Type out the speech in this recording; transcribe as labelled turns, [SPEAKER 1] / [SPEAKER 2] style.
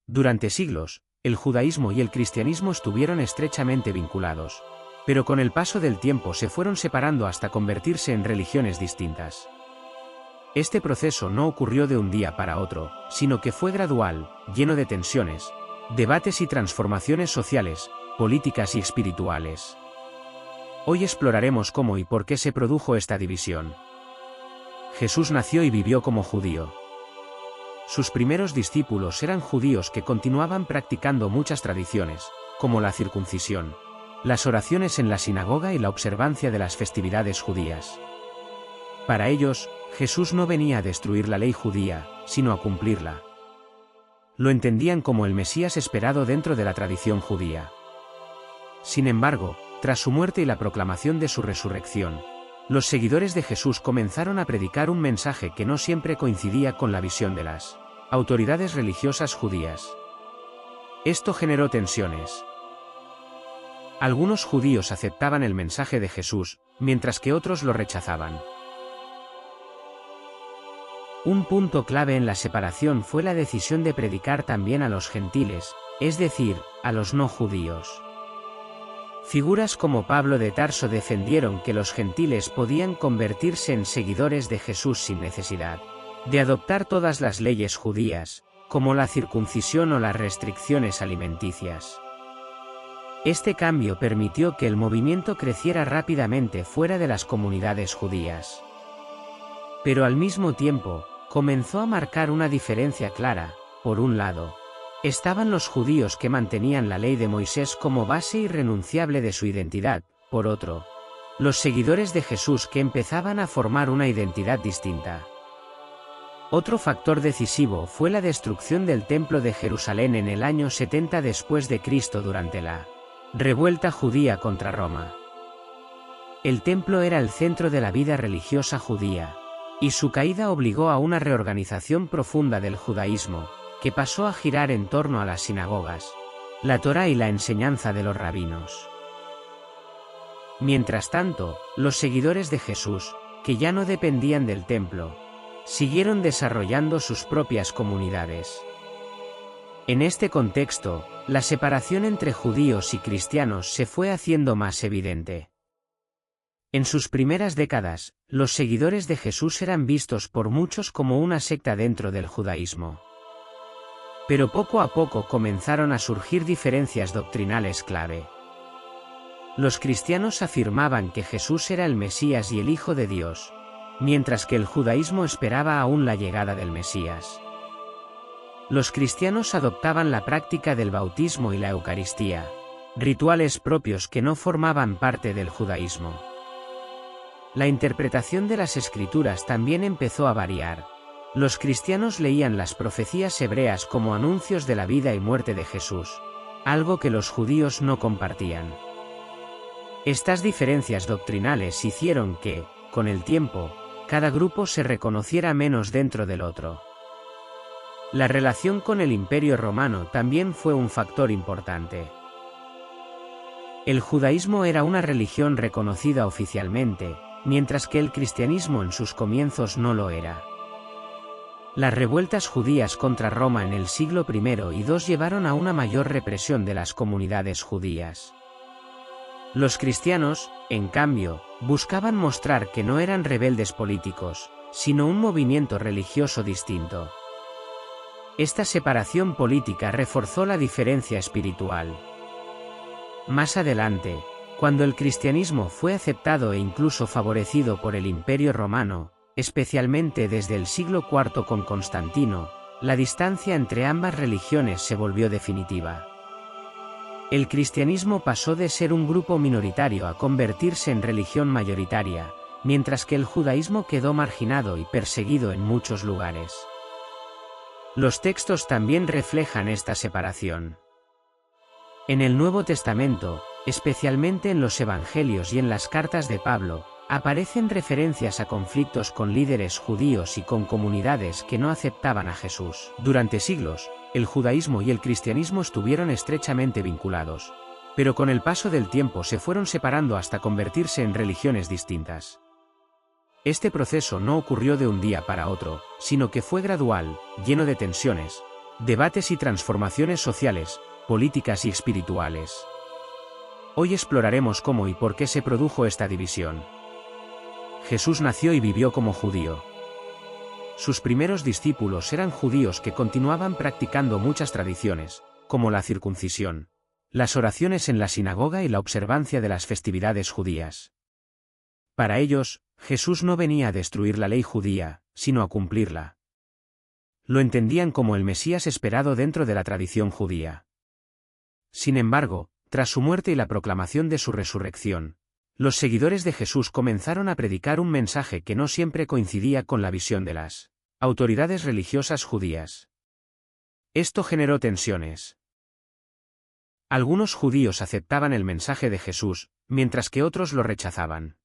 [SPEAKER 1] Durante siglos, el judaísmo y el cristianismo estuvieron estrechamente vinculados, pero con el paso del tiempo se fueron separando hasta convertirse en religiones distintas. Este proceso no ocurrió de un día para otro, sino que fue gradual, lleno de tensiones, debates y transformaciones sociales, políticas y espirituales. Hoy exploraremos cómo y por qué se produjo esta división. Jesús nació y vivió como judío. Sus primeros discípulos eran judíos que continuaban practicando muchas tradiciones, como la circuncisión, las oraciones en la sinagoga y la observancia de las festividades judías. Para ellos, Jesús no venía a destruir la ley judía, sino a cumplirla. Lo entendían como el Mesías esperado dentro de la tradición judía. Sin embargo, tras su muerte y la proclamación de su resurrección, los seguidores de Jesús comenzaron a predicar un mensaje que no siempre coincidía con la visión de las autoridades religiosas judías. Esto generó tensiones. Algunos judíos aceptaban el mensaje de Jesús, mientras que otros lo rechazaban. Un punto clave en la separación fue la decisión de predicar también a los gentiles, es decir, a los no judíos. Figuras como Pablo de Tarso defendieron que los gentiles podían convertirse en seguidores de Jesús sin necesidad de adoptar todas las leyes judías, como la circuncisión o las restricciones alimenticias. Este cambio permitió que el movimiento creciera rápidamente fuera de las comunidades judías. Pero al mismo tiempo, comenzó a marcar una diferencia clara. Por un lado, estaban los judíos que mantenían la ley de Moisés como base irrenunciable de su identidad, por otro, los seguidores de Jesús que empezaban a formar una identidad distinta. Otro factor decisivo fue la destrucción del Templo de Jerusalén en el año 70 después de Cristo durante la revuelta judía contra Roma. El templo era el centro de la vida religiosa judía, y su caída obligó a una reorganización profunda del judaísmo, que pasó a girar en torno a las sinagogas, la Torá y la enseñanza de los rabinos. Mientras tanto, los seguidores de Jesús, que ya no dependían del templo, siguieron desarrollando sus propias comunidades. En este contexto, la separación entre judíos y cristianos se fue haciendo más evidente. En sus primeras décadas, los seguidores de Jesús eran vistos por muchos como una secta dentro del judaísmo. Pero poco a poco comenzaron a surgir diferencias doctrinales clave. Los cristianos afirmaban que Jesús era el Mesías y el Hijo de Dios, mientras que el judaísmo esperaba aún la llegada del Mesías. Los cristianos adoptaban la práctica del bautismo y la Eucaristía, rituales propios que no formaban parte del judaísmo. La interpretación de las Escrituras también empezó a variar. Los cristianos leían las profecías hebreas como anuncios de la vida y muerte de Jesús, algo que los judíos no compartían. Estas diferencias doctrinales hicieron que, con el tiempo, cada grupo se reconociera menos dentro del otro. La relación con el Imperio Romano también fue un factor importante. El judaísmo era una religión reconocida oficialmente, mientras que el cristianismo en sus comienzos no lo era. Las revueltas judías contra Roma en el siglo I y II llevaron a una mayor represión de las comunidades judías. Los cristianos, en cambio, buscaban mostrar que no eran rebeldes políticos, sino un movimiento religioso distinto. Esta separación política reforzó la diferencia espiritual. Más adelante, cuando el cristianismo fue aceptado e incluso favorecido por el Imperio Romano, especialmente desde el siglo IV con Constantino, la distancia entre ambas religiones se volvió definitiva. El cristianismo pasó de ser un grupo minoritario a convertirse en religión mayoritaria, mientras que el judaísmo quedó marginado y perseguido en muchos lugares. Los textos también reflejan esta separación. En el Nuevo Testamento, especialmente en los Evangelios y en las cartas de Pablo, aparecen referencias a conflictos con líderes judíos y con comunidades que no aceptaban a Jesús. Durante siglos, el judaísmo y el cristianismo estuvieron estrechamente vinculados, pero con el paso del tiempo se fueron separando hasta convertirse en religiones distintas. Este proceso no ocurrió de un día para otro, sino que fue gradual, lleno de tensiones, debates y transformaciones sociales, políticas y espirituales. Hoy exploraremos cómo y por qué se produjo esta división. Jesús nació y vivió como judío. Sus primeros discípulos eran judíos que continuaban practicando muchas tradiciones, como la circuncisión, las oraciones en la sinagoga y la observancia de las festividades judías. Para ellos, Jesús no venía a destruir la ley judía, sino a cumplirla. Lo entendían como el Mesías esperado dentro de la tradición judía. Sin embargo, tras su muerte y la proclamación de su resurrección, los seguidores de Jesús comenzaron a predicar un mensaje que no siempre coincidía con la visión de las autoridades religiosas judías. Esto generó tensiones. Algunos judíos aceptaban el mensaje de Jesús, mientras que otros lo rechazaban.